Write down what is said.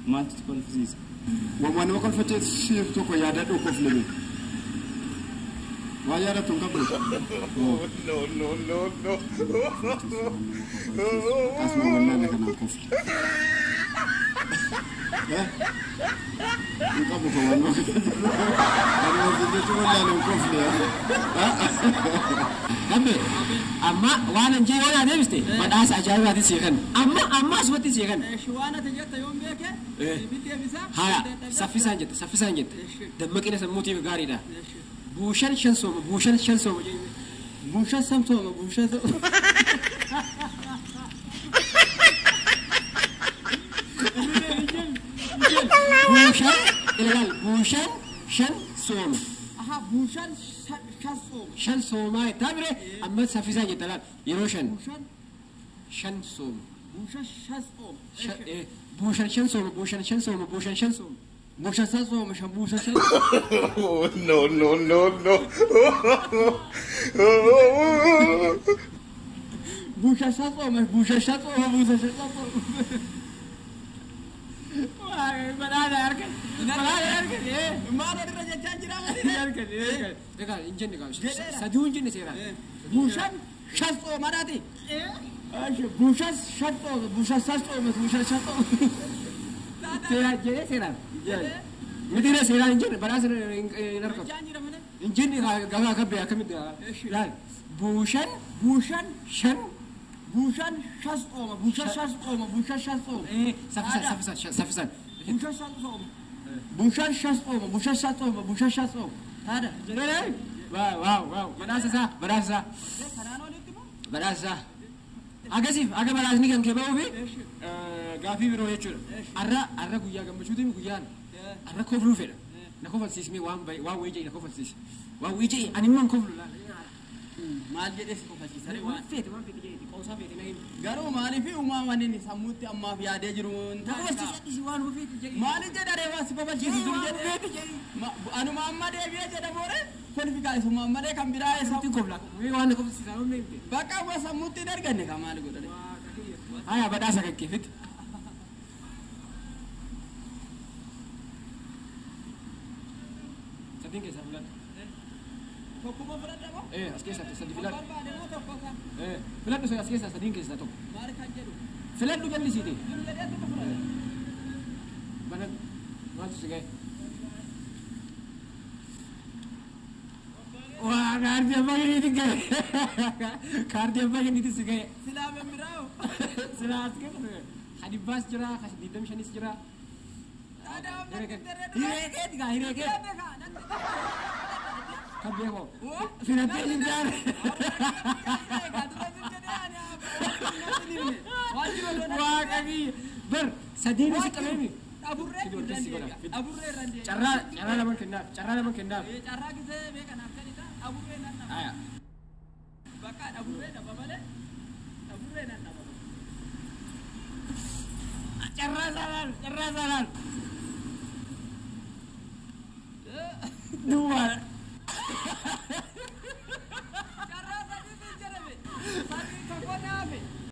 Maal kolfisiisa? Waan nama kolfachiisuuf tokko yaadadhu koflame. Waa yaadatu hin qabdu. No. Asuma wallaalle kanaan kofle. Hin qabu kan waan nama kofle. Gambe amma waan injii waan adeemiste badhaasa ajaa'ibaati seekan amma asumatti seekan Shuwaana tajaajila yoom beekee? Biddee bisaa? haya saffisaan jette dammaqina sammuutiif gaariidha buushan shan sooma buushan shan sooma buushan sam sooma buushan buushan shan sooma Aha, buushan shasoo. shan soomaa taabire amma saffisaan jette laal yeroo shan Buushan sooma shasoo. buushan shan sooma buushan shan sooma buushan shan sooma buushan shan sooma shan buushan shan No. Buushan shasoo. Banaana argan. Maal irra jechaa jira? egaa injinni gaa saduu injinni seeraan Buushan shasoo maraati. Buushan shasoo. seeraan jedhee seeraan mitiira seeraan injinni badhaasa hin argamu Jechaa jira mana? injinni gabaa kabbee akkamitti laal buushan Buushan shan shasoo. saffisaan Buushan shasoo. Haadha. jedhee waaw badhaasa isaa Kanaan olitti moo? badhaasa agasiif aga badhaasni kan kee ba'uu fi gaafii biroo jechuudha arra guyyaa gammachuutiin guyyaan arra kofluu fedha na kofalsiismee waan wayii jedhi na kofalsiisi waan wayii jedhi ani immoo hin koflu Maal jedhee si kofalchiisa? waan feete jedhi qoosaa feete na hin Garuu maaliif uumamaan inni sammuutti ammaaf yaadee jiru na kofalsiisi waan feete jedhi maaliif jedha reewaa si kofalchiisu dur jedhee anuma amma deebi'ee jedha boore kolfikaasuma ammalee kan biraa isa Sammuutiin koflaa waan na kofalsiisaa waan beekte bakka amma sammuutti hin arganne kan maal godhane haya badhaasa kan keefitti sadii keessaa filadha tokkuma fudhadha moo as keessatti sadii filadha barbaade moo tokko kan filadhu as keessaa sadiin keessaa tokko maal kan jedhu filadhu jallisiiti dur jedheetu fudhadha banan maaltu si ga'e waa kaardii abbaa keenyatti ga'e kaardii abbaa keenyatti si ga'e silaa bembiraa'u silaa as keessa hadibbaas jira digdami shanis jira hireekeeti gaa hireekeeti kan beekoo filattee jirtaan waaqabii bar sadiin isi qabeemi carraa laman kennaaf carraa gisee beekanaaf kanidha aburree nan dhaba bakka aburree dhaba malee aburree nan dhaba carraa saalaal duuba